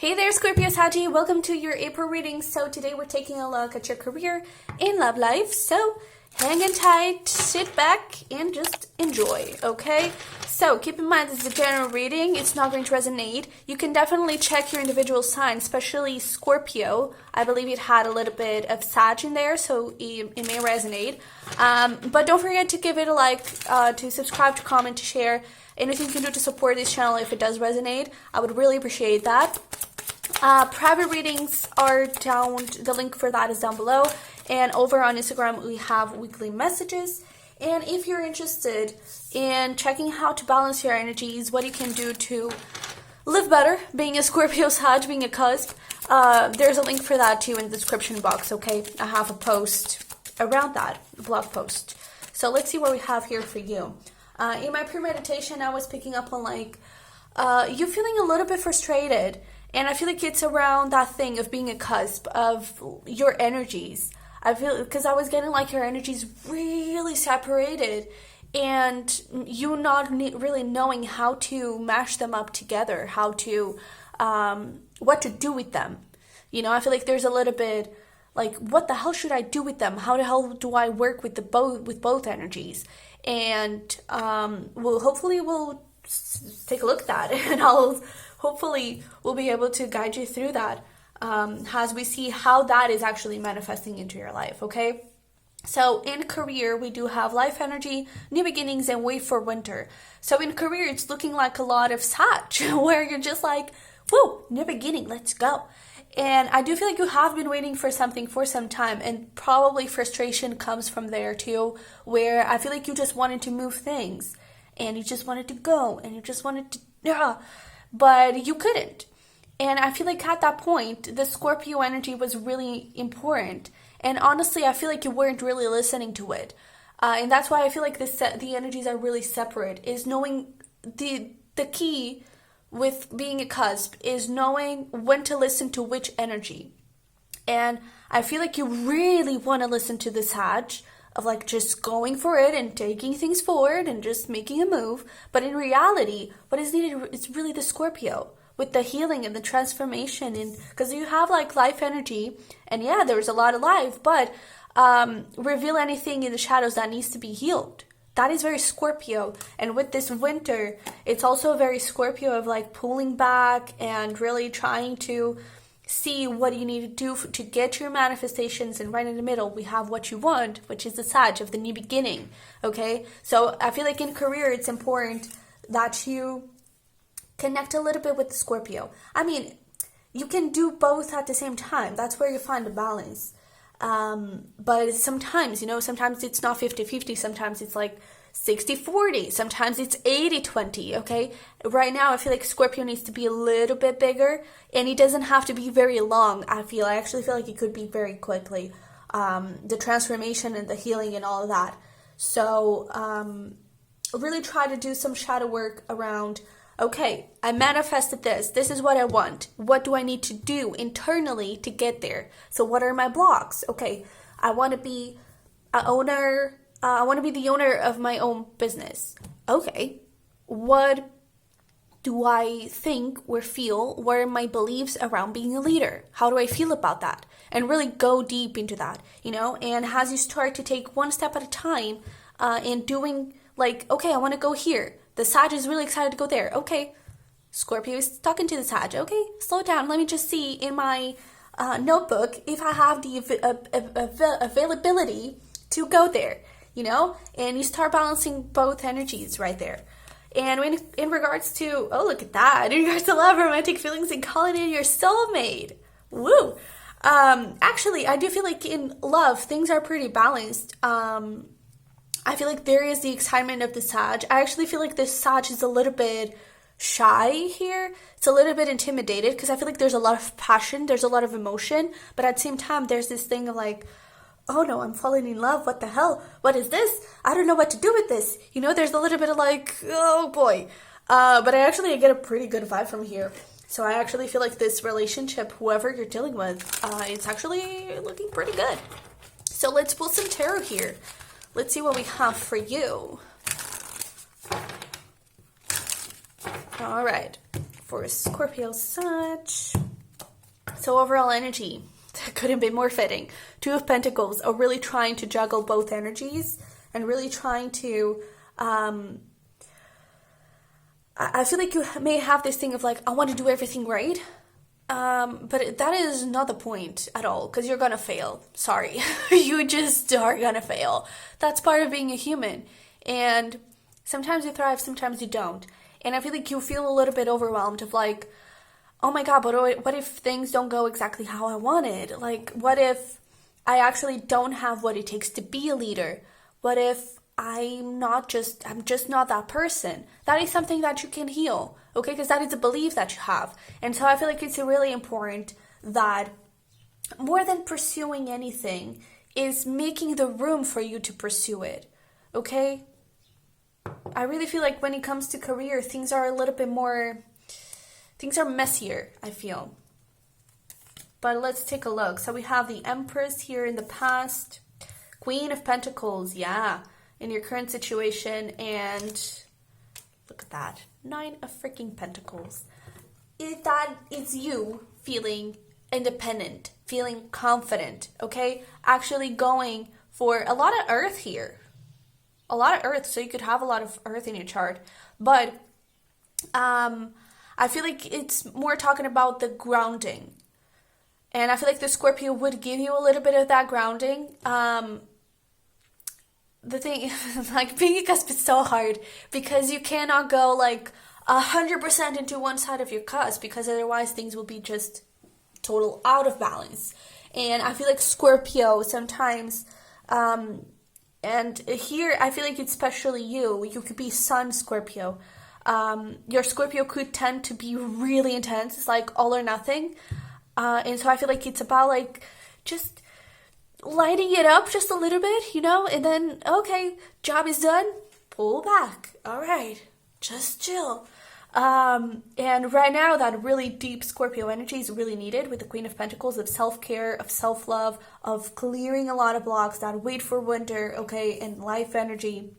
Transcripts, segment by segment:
Hey there, Scorpio-Sagi. Welcome to your April reading. So today we're taking a look at your career and love life. So hang in tight, sit back, and just enjoy, okay? So keep in mind, this is a general reading. It's not going to resonate. You can definitely check your individual sign, especially Scorpio. I believe it had a little bit of Sag in there, so it may resonate. But don't forget to give it a like, to subscribe, to comment, to share. Anything you can do to support this channel if it does resonate, I would really appreciate that. Private readings are down, the link for that is down below, and over on Instagram we have weekly messages. And if you're interested in checking how to balance your energies, what you can do to live better, being a Scorpio Sag, being a cusp, there's a link for that too in the description box, okay? I have a post around that, a blog post. So let's see what we have here for you. In my pre-meditation, I was picking up on you feeling a little bit frustrated. And I feel like it's around that thing of being a cusp, of your energies. I feel, because I was getting like your energies really separated and you not really knowing how to mash them up together, how to, what to do with them. You know, I feel like there's a little bit like, what the hell should I do with them? How the hell do I work with both energies? And hopefully we'll take a look at that, and hopefully we'll be able to guide you through that as we see how that is actually manifesting into your life, okay? So in career, we do have life energy, new beginnings, and wait for winter. So in career, it's looking like a lot of Sag, where you're just like, whoa, new beginning, let's go. And I do feel like you have been waiting for something for some time, and probably frustration comes from there too, where I feel like you just wanted to move things, and you just wanted to go, and you just wanted to, but you couldn't. And I feel like at that point, the Scorpio energy was really important. And honestly, I feel like you weren't really listening to it. And that's why I feel like the energies are really separate, is knowing the key with being a cusp is knowing when to listen to which energy. And I feel like you really want to listen to the Sag, of like just going for it and taking things forward and just making a move. But in reality, what is needed is really the Scorpio, with the healing and the transformation. And because you have like life energy, and yeah, there's a lot of life, but reveal anything in the shadows that needs to be healed. That is very Scorpio. And with this winter, it's also very Scorpio of like pulling back and really trying to see what you need to do to get your manifestations. And right in the middle, we have what you want, which is the Sag of the new beginning, okay? So I feel like in career, it's important that you connect a little bit with the Scorpio. I mean, you can do both at the same time. That's where you find the balance. But sometimes, you know, sometimes it's not 50-50. Sometimes it's like 60-40. Sometimes it's 80-20, okay? Right now, I feel like Scorpio needs to be a little bit bigger, and it doesn't have to be very long, I actually feel like it could be very quickly. The transformation and the healing and all of that. So, really try to do some shadow work around, okay, I manifested this. This is what I want. What do I need to do internally to get there? So what are my blocks? Okay, I want to be an owner. I want to be the owner of my own business. Okay, what do I think or feel? What are my beliefs around being a leader? How do I feel about that? And really go deep into that, you know? And as you start to take one step at a time and doing like, okay, I want to go here. The Sag is really excited to go there. Okay, Scorpio is talking to the Sag. Okay, slow down. Let me just see in my notebook if I have the availability to go there, you know? And you start balancing both energies right there. And in regards to, oh, look at that. In regards to love, romantic feelings, and calling in your soulmate. Woo! Actually, I do feel like in love, things are pretty balanced. I feel like there is the excitement of the Sag. I actually feel like this Sag is a little bit shy here. It's a little bit intimidated because I feel like there's a lot of passion, there's a lot of emotion, but at the same time, there's this thing of like, oh no, I'm falling in love. What the hell? What is this? I don't know what to do with this. You know, there's a little bit of like, oh boy. But I get a pretty good vibe from here. So I actually feel like this relationship, whoever you're dealing with, it's actually looking pretty good. So let's pull some tarot here. Let's see what we have for you. All right. For Scorpio Sag. So overall energy, couldn't be more fitting. Two of Pentacles are really trying to juggle both energies and really trying to, I feel like you may have this thing of like, I want to do everything right. But that is not the point at all, because you're gonna fail. Sorry. You just are gonna fail. That's part of being a human. And sometimes you thrive, sometimes you don't. And I feel like you feel a little bit overwhelmed of like, oh my God, but what if things don't go exactly how I wanted? Like, what if I actually don't have what it takes to be a leader? What if I'm just not that person? That is something that you can heal, okay? Because that is a belief that you have. And so I feel like it's really important that more than pursuing anything is making the room for you to pursue it, okay? I really feel like when it comes to career, things are messier, I feel. But let's take a look. So we have the Empress here in the past, Queen of Pentacles, yeah, in your current situation, and look at that, 9 of freaking Pentacles. It's you feeling independent, feeling confident, okay? Actually going for a lot of earth here. A lot of earth, so you could have a lot of earth in your chart. But I feel like it's more talking about the grounding. And I feel like the Scorpio would give you a little bit of that grounding. The thing, like being a cusp is so hard because you cannot go like 100% into one side of your cusp, because otherwise things will be just total out of balance. And I feel like Scorpio sometimes, and here I feel like it's especially you could be Sun Scorpio. Your Scorpio could tend to be really intense. It's like all or nothing. And so I feel like it's about like just lighting it up just a little bit, and then, okay, job is done, pull back. All right, just chill. And right now that really deep Scorpio energy is really needed with the Queen of Pentacles, of self-care, of self-love, of clearing a lot of blocks, that wait for winter, okay, and life energy.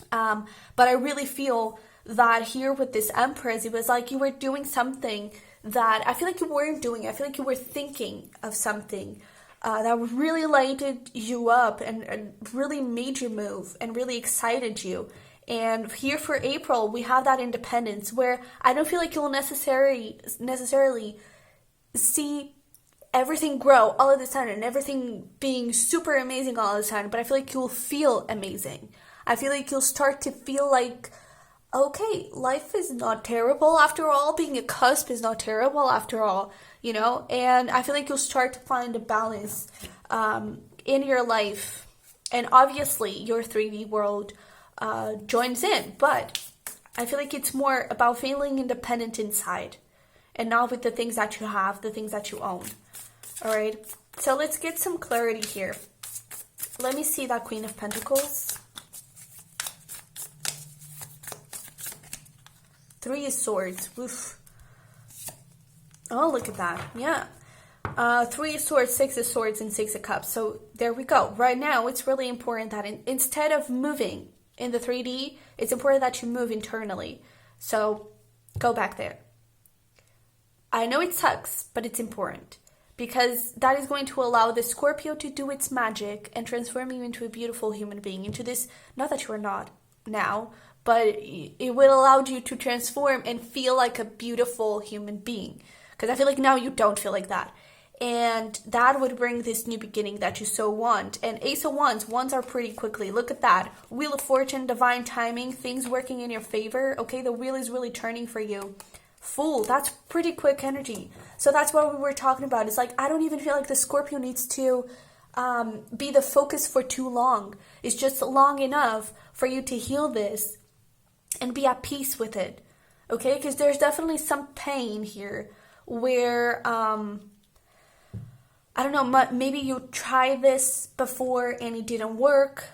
But I really feel that here with this Empress, it was like you were doing something that I feel like you weren't doing. I feel like you were thinking of something that really lighted you up and really made you move and really excited you. And here for April, we have that independence where I don't feel like you'll necessarily see everything grow all of a sudden and everything being super amazing all of a sudden, but I feel like you'll feel amazing. I feel like you'll start to feel like, okay, life is not terrible after all. Being a cusp is not terrible after all, and I feel like you'll start to find a balance in your life. And obviously your 3D world joins in, but I feel like it's more about feeling independent inside and not with the things that you have, the things that you own. All right, so let's get some clarity here. Let me see that Queen of Pentacles. 3 of Swords. Oof. Oh, look at that. Yeah. 3 of Swords, 6 of Swords, and 6 of Cups. So there we go. Right now, it's really important that instead of moving in the 3D, it's important that you move internally. So go back there. I know it sucks, but it's important, because that is going to allow the Scorpio to do its magic and transform you into a beautiful human being, into this, not that you are not now, but it will allow you to transform and feel like a beautiful human being. Because I feel like now you don't feel like that. And that would bring this new beginning that you so want. And Ace of Wands are pretty quickly. Look at that. Wheel of Fortune, divine timing, things working in your favor. Okay, the wheel is really turning for you. Fool, that's pretty quick energy. So that's what we were talking about. It's like, I don't even feel like the Scorpio needs to be the focus for too long. It's just long enough for you to heal this and be at peace with it, okay? Because there's definitely some pain here where, I don't know, maybe you tried this before and it didn't work.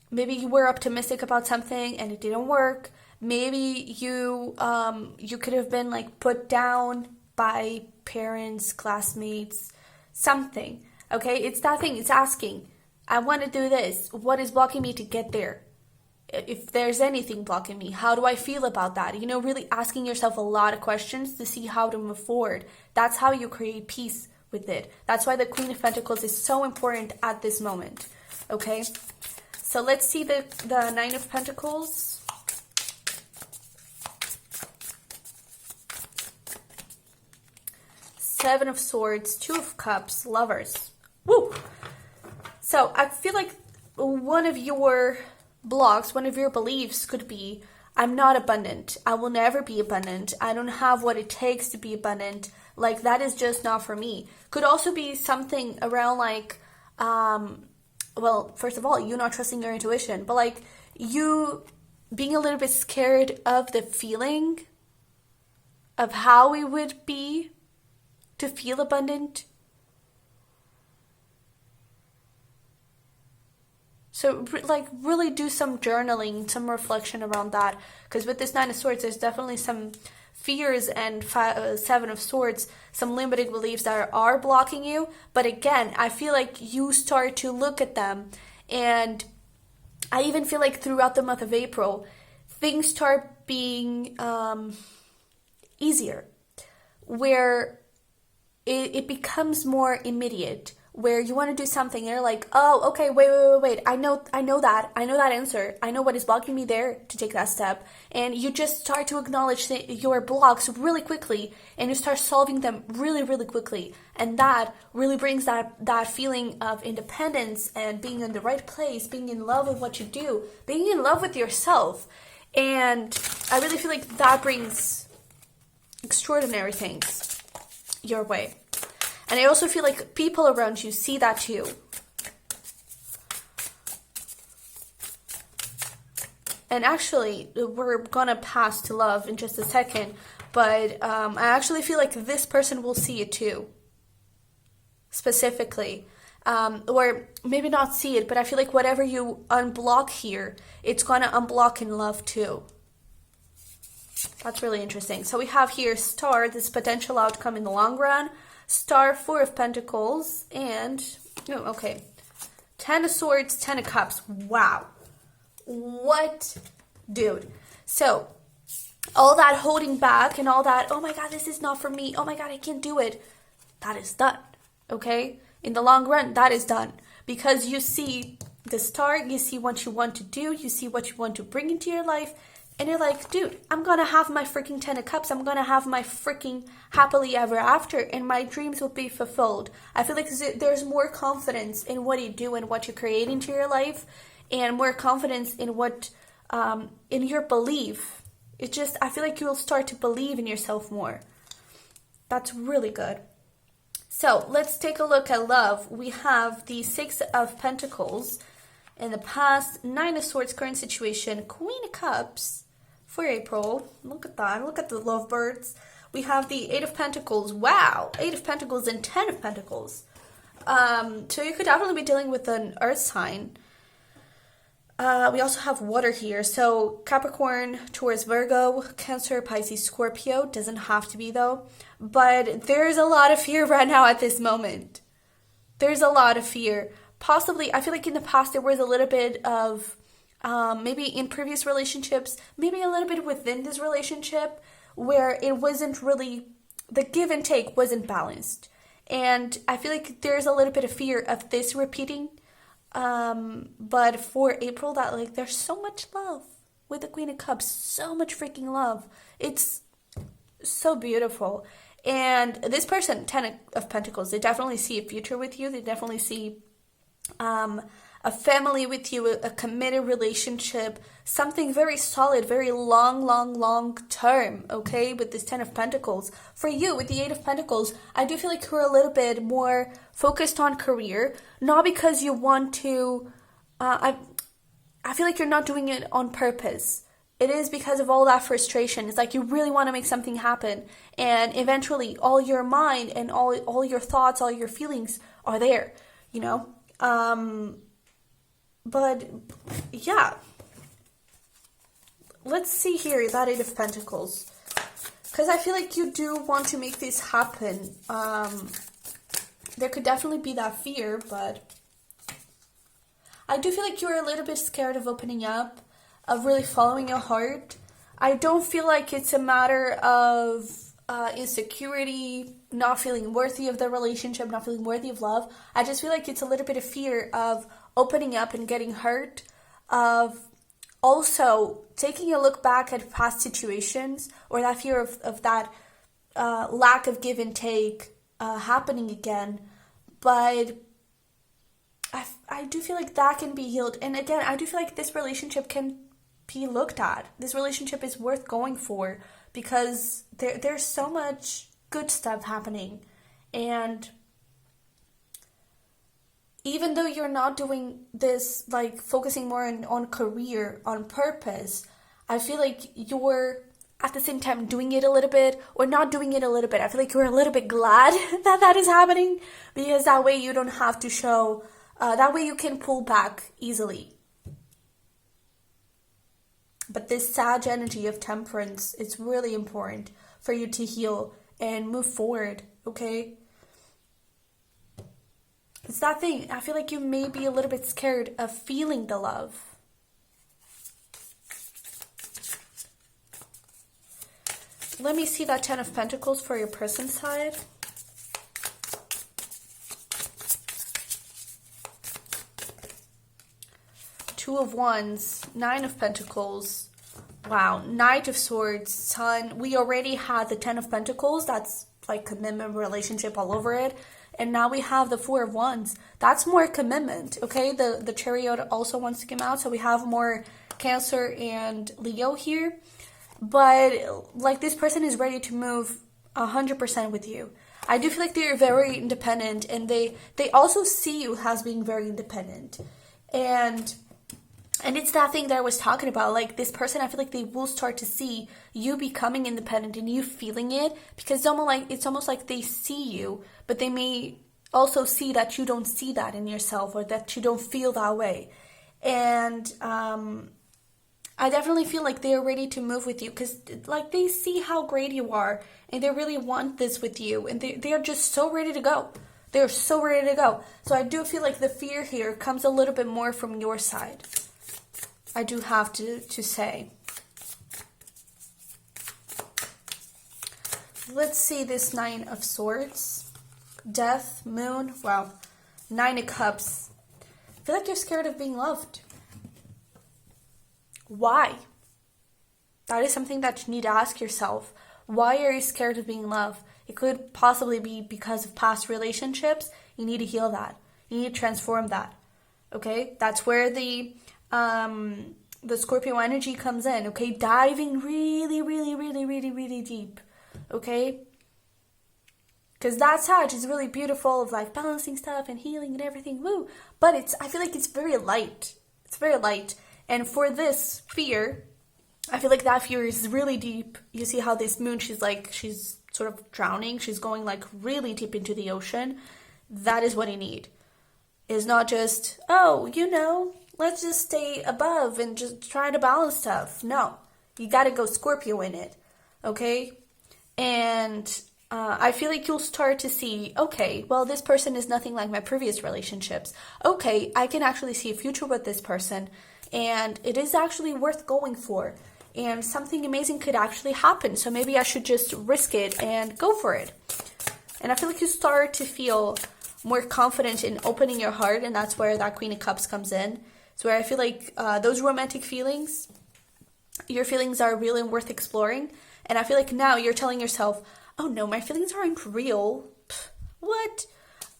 Maybe you were optimistic about something and it didn't work. Maybe you could have been like put down by parents, classmates, something, okay? It's that thing, it's asking, I want to do this. What is blocking me to get there? if there's anything blocking me, how do I feel about that? You know, really asking yourself a lot of questions to see how to move forward. That's how you create peace with it. That's why the Queen of Pentacles is so important at this moment. Okay, so let's see the Nine of Pentacles. Seven of Swords, Two of Cups, Lovers. Woo! So I feel like one of your blocks, one of your beliefs could be, I'm not abundant. I will never be abundant. I don't have what it takes to be abundant. Like, that is just not for me. Could also be something around like, well, first of all, you not trusting your intuition, but like you being a little bit scared of the feeling of how it would be to feel abundant. So, like, really do some journaling, some reflection around that. Because with this Nine of Swords, there's definitely some fears and Seven of Swords, some limiting beliefs that are blocking you. But again, I feel like you start to look at them. And I even feel like throughout the month of April, things start being easier. Where it becomes more immediate. Where you want to do something and you're like, oh, okay, wait, I know that answer. I know what is blocking me there to take that step. And you just start to acknowledge your blocks really quickly and you start solving them really, really quickly. And that really brings that feeling of independence and being in the right place, being in love with what you do, being in love with yourself. And I really feel like that brings extraordinary things your way. And I also feel like people around you see that too. And actually, we're gonna pass to love in just a second, but I actually feel like this person will see it too. Specifically. Or maybe not see it, but I feel like whatever you unblock here, it's gonna unblock in love too. That's really interesting. So we have here Star, this potential outcome in the long run. Star, Four of Pentacles, and, oh, okay, Ten of Swords, Ten of Cups. Wow. What? Dude. So, all that holding back and all that, oh my God, this is not for me. Oh my God, I can't do it. That is done, okay? In the long run, that is done. Because you see the Star, you see what you want to do, you see what you want to bring into your life, and you're like, dude, I'm gonna have my freaking Ten of Cups. I'm gonna have my freaking happily ever after, and my dreams will be fulfilled. I feel like there's more confidence in what you do and what you create into your life, and more confidence in what, in your belief. It just, I feel like you'll start to believe in yourself more. That's really good. So let's take a look at love. We have the Six of Pentacles in the past, Nine of Swords, current situation, Queen of Cups. For April, look at that, look at the lovebirds. We have the Eight of Pentacles, wow, Eight of Pentacles and Ten of Pentacles. So you could definitely be dealing with an earth sign. We also have water here, so Capricorn, Taurus, Virgo, Cancer, Pisces, Scorpio, doesn't have to be though. But there's a lot of fear right now at this moment. There's a lot of fear. Possibly, I feel like in the past there was a little bit of maybe in previous relationships, maybe a little bit within this relationship where it wasn't really, the give and take wasn't balanced. And I feel like there's a little bit of fear of this repeating. But for April, that like there's so much love with the Queen of Cups, so much freaking love. It's so beautiful. And this person, Ten of Pentacles, they definitely see a future with you. They definitely see a family with you, a committed relationship, something very solid, very long term, okay, with this Ten of Pentacles. For you, with the Eight of Pentacles, I do feel like you're a little bit more focused on career, not because you want to, I feel like you're not doing it on purpose. It is because of all that frustration. It's like you really want to make something happen, and eventually all your mind and all your thoughts, all your feelings are there, you know? But yeah, let's see here that Eight of Pentacles, because I feel like you do want to make this happen. There could definitely be that fear, but I do feel like you're a little bit scared of opening up. of really following your heart. I don't feel like it's a matter of insecurity, not feeling worthy of the relationship, not feeling worthy of love. I just feel like it's a little bit of fear of opening up and getting hurt, of also taking a look back at past situations, or that fear of that lack of give and take happening again. But I do feel like that can be healed. And again, I do feel like this relationship can be looked at. This relationship is worth going for, because there's so much good stuff happening. And even though you're not doing this, like focusing more on career, on purpose, I feel like you're at the same time doing it a little bit, or not doing it a little bit. I feel like you're a little bit glad that is happening, because that way you don't have to show, that way you can pull back easily. But this Sag energy of temperance, it's really important for you to heal and move forward, okay? It's that thing. I feel like you may be a little bit scared of feeling the love. Let me see that 10 of Pentacles for your person's side. Two of Wands, 9 of Pentacles. Wow, Knight of Swords, Sun. We already had the 10 of Pentacles. That's like commitment, relationship all over it. And now we have the 4 of Wands. That's more commitment, okay? The Chariot also wants to come out. So we have more Cancer and Leo here. But like this person is ready to move 100% with you. I do feel like they're very independent, and they also see you as being very independent. And it's that thing that I was talking about. Like this person, I feel like they will start to see you becoming independent and you feeling it, because it's almost like they see you, but they may also see that you don't see that in yourself, or that you don't feel that way. And I definitely feel like they're ready to move with you, because like they see how great you are, and they really want this with you, and they're just so ready to go. They're so ready to go. So I do feel like the fear here comes a little bit more from your side. I do have to say. Let's see this 9 of Swords. Death, Moon, wow. 9 of Cups. I feel like you're scared of being loved. Why? That is something that you need to ask yourself. Why are you scared of being loved? It could possibly be because of past relationships. You need to heal that. You need to transform that. Okay? That's where the Scorpio energy comes in. Okay? Diving really, really, really, really, really deep. Okay? Because that Sag is really beautiful, of like balancing stuff and healing and everything. Woo! But I feel like it's very light. It's very light. And for this fear, I feel like that fear is really deep. You see how this moon, she's sort of drowning. She's going like really deep into the ocean. That is what you need. It's not just, let's just stay above and just try to balance stuff. No, you got to go Scorpio in it. Okay? And I feel like you'll start to see, okay, well, this person is nothing like my previous relationships. Okay, I can actually see a future with this person. And it is actually worth going for. And something amazing could actually happen. So maybe I should just risk it and go for it. And I feel like you start to feel more confident in opening your heart. And that's where that Queen of Cups comes in. It's where I feel like those romantic feelings, your feelings are real and worth exploring. And I feel like now you're telling yourself, oh no, my feelings aren't real. What?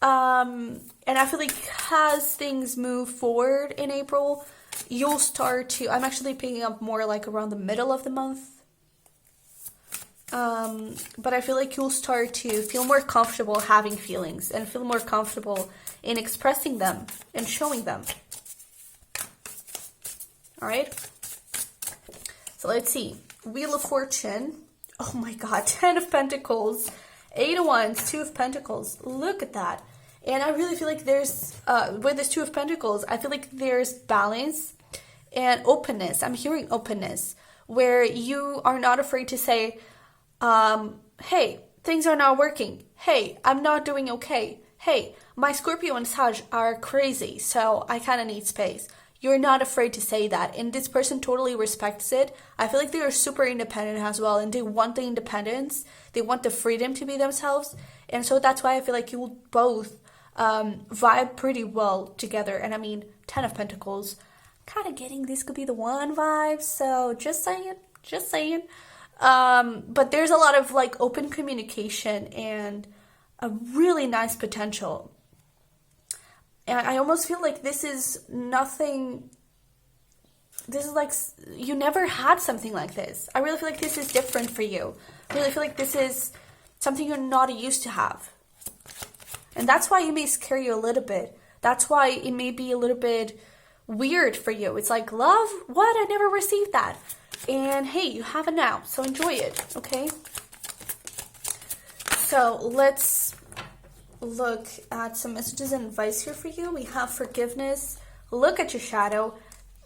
And I feel like as things move forward in April, you'll start to, I'm actually picking up more like around the middle of the month. But I feel like you'll start to feel more comfortable having feelings and feel more comfortable in expressing them and showing them. All right. So let's see. Wheel of Fortune. Oh my God. 10 of Pentacles. 8 of Wands. 2 of Pentacles. Look at that. And I really feel like there's, with this 2 of Pentacles, I feel like there's balance and openness. I'm hearing openness, where you are not afraid to say, hey, things are not working. Hey, I'm not doing okay. Hey, my Scorpio and Sag are crazy, so I kind of need space. you're not afraid to say that, and this person totally respects it. I feel like they are super independent as well, and they want the independence, they want the freedom to be themselves, and so that's why I feel like you will both vibe pretty well together. And I mean, 10 of Pentacles, kind of getting this could be the one vibe, so just saying. But there's a lot of like open communication and a really nice potential. And I almost feel like this is nothing, this is like, you never had something like this. I really feel like this is different for you. I really feel like this is something you're not used to have. And that's why it may scare you a little bit. That's why it may be a little bit weird for you. It's like, love? What? I never received that. And hey, you have it now, so enjoy it, okay? So let's look at some messages and advice here for you. We have forgiveness. Look at your shadow.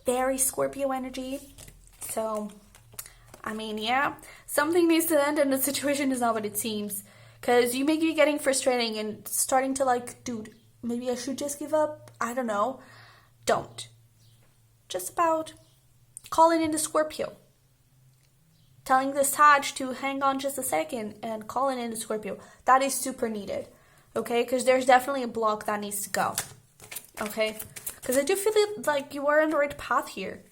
Very Scorpio energy. So, I mean, yeah, something needs to end and the situation is not what it seems. Because you may be getting frustrating and starting to like, dude, maybe I should just give up. I don't know. Don't. Just about calling in the Scorpio. Telling the Sag to hang on just a second and calling in the Scorpio. That is super needed. Okay? Because there's definitely a block that needs to go. Okay? Because I do feel like you are on the right path here.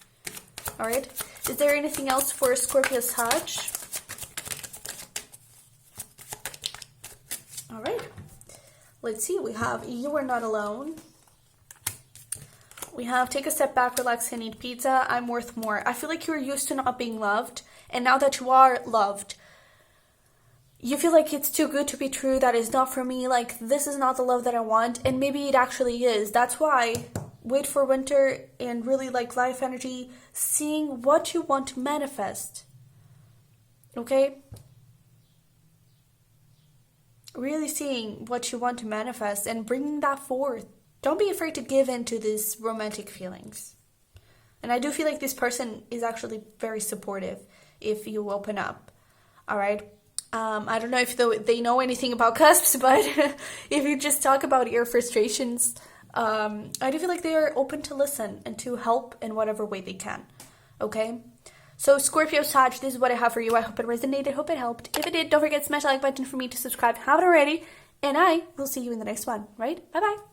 Alright? Is there anything else for Scorpio-Sag? Alright. Let's see. We have You Are Not Alone. We have Take a Step Back, Relax, and Eat Pizza. I'm Worth More. I feel like you're used to not being loved. And now that you are loved, you feel like it's too good to be true. That is not for me. Like, this is not the love that I want. And maybe it actually is. That's why wait for winter and really like life energy. Seeing what you want to manifest. Okay? Really seeing what you want to manifest and bringing that forth. Don't be afraid to give in to these romantic feelings. And I do feel like this person is actually very supportive if you open up. Alright? I don't know if they know anything about cusps, but if you just talk about your frustrations, I do feel like they are open to listen and to help in whatever way they can. Okay? So Scorpio-Sag, this is what I have for you. I hope it resonated. Hope it helped. If it did, don't forget to smash the like button for me to subscribe. Have it already. And I will see you in the next one. Right? Bye-bye.